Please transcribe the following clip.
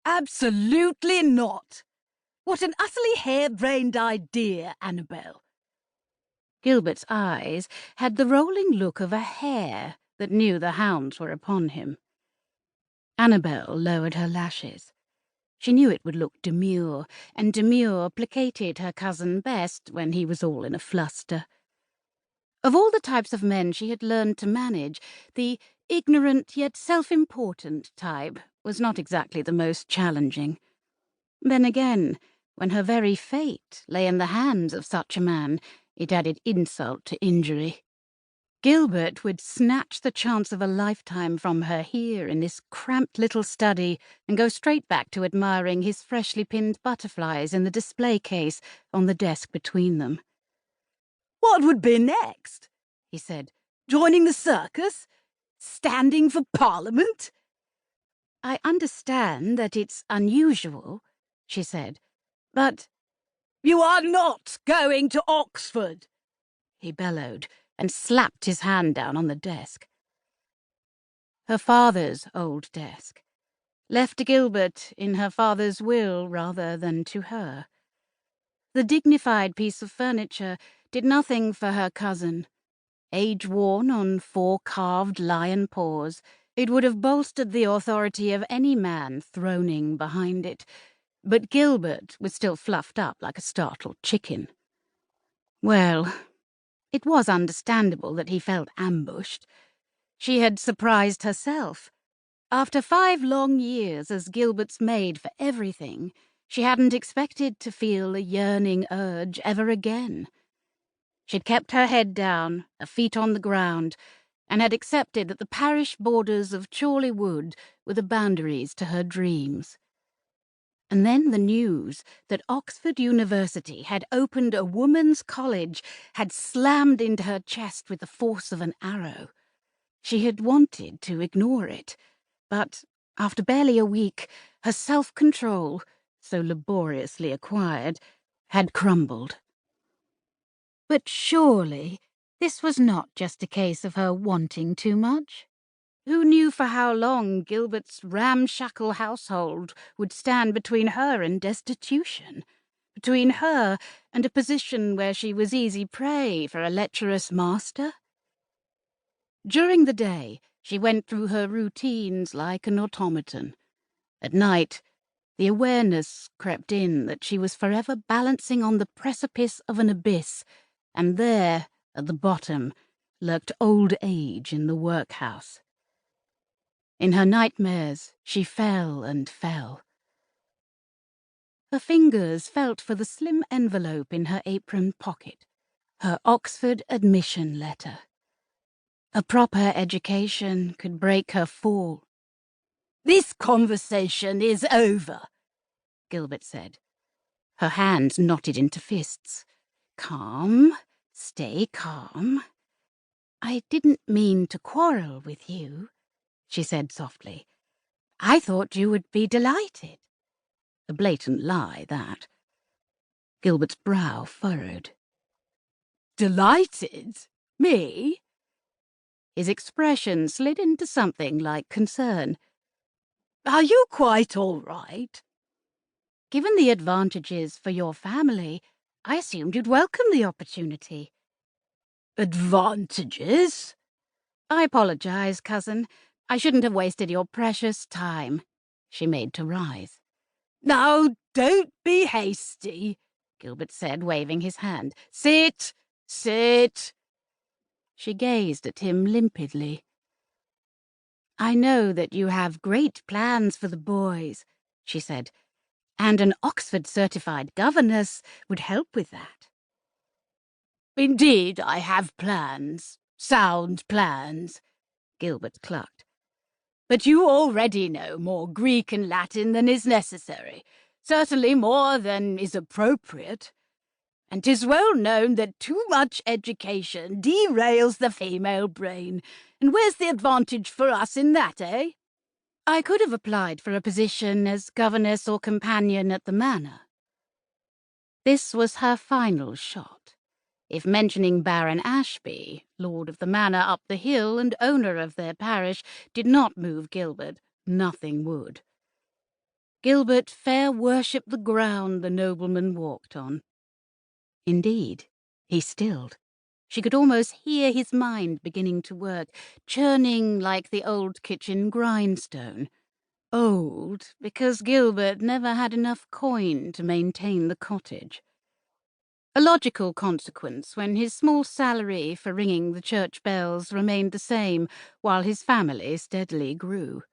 Absolutely not. What an utterly harebrained idea, Annabelle. Gilbert's eyes had the rolling look of a hare that knew the hounds were upon him. Annabelle lowered her lashes. She knew it would look demure, and demure placated her cousin best when he was all in a fluster. Of all the types of men she had learned to manage, the ignorant yet self-important type was not exactly the most challenging. Then again, when her very fate lay in the hands of such a man, it added insult to injury. Gilbert would snatch the chance of a lifetime from her here in this cramped little study and go straight back to admiring his freshly pinned butterflies in the display case on the desk between them. What would be next? He said. Joining the circus? Standing for Parliament? I understand that it's unusual, she said, but... You are not going to Oxford, he bellowed, and slapped his hand down on the desk. Her father's old desk, left to Gilbert in her father's will rather than to her. The dignified piece of furniture did nothing for her cousin. Age-worn on 4 carved lion paws, it would have bolstered the authority of any man throning behind it, but Gilbert was still fluffed up like a startled chicken. Well, it was understandable that he felt ambushed. She had surprised herself. After 5 long years as Gilbert's maid for everything, she hadn't expected to feel a yearning urge ever again. She'd kept her head down, her feet on the ground, and had accepted that the parish borders of Chorley Wood were the boundaries to her dreams. And then the news that Oxford University had opened a woman's college had slammed into her chest with the force of an arrow. She had wanted to ignore it, but after barely a week, her self-control, so laboriously acquired, had crumbled. But surely this was not just a case of her wanting too much. Who knew for how long Gilbert's ramshackle household would stand between her and destitution, between her and a position where she was easy prey for a lecherous master? During the day, she went through her routines like an automaton. At night, the awareness crept in that she was forever balancing on the precipice of an abyss, and there, at the bottom, lurked old age in the workhouse. In her nightmares, she fell and fell. Her fingers felt for the slim envelope in her apron pocket, her Oxford admission letter. A proper education could break her fall. This conversation is over, Gilbert said. Her hands knotted into fists. Calm, stay calm. I didn't mean to quarrel with you, she said softly. I thought you would be delighted. A blatant lie, that. Gilbert's brow furrowed. Delighted? Me? His expression slid into something like concern. Are you quite all right? Given the advantages for your family, I assumed you'd welcome the opportunity. Advantages? I apologize, cousin. I shouldn't have wasted your precious time. She made to rise. Now, don't be hasty, Gilbert said, waving his hand. Sit, sit. She gazed at him limpidly. I know that you have great plans for the boys, she said, and an Oxford-certified governess would help with that. Indeed, I have plans. Sound plans, Gilbert clucked. But you already know more Greek and Latin than is necessary, certainly more than is appropriate. And 'tis well known that too much education derails the female brain. And where's the advantage for us in that, eh? I could have applied for a position as governess or companion at the manor. This was her final shot. If mentioning Baron Ashby, lord of the manor up the hill and owner of their parish, did not move Gilbert, nothing would. Gilbert fair worshipped the ground the nobleman walked on. Indeed, he stilled. She could almost hear his mind beginning to work, churning like the old kitchen grindstone. Old, because Gilbert never had enough coin to maintain the cottage. A logical consequence when his small salary for ringing the church bells remained the same while his family steadily grew.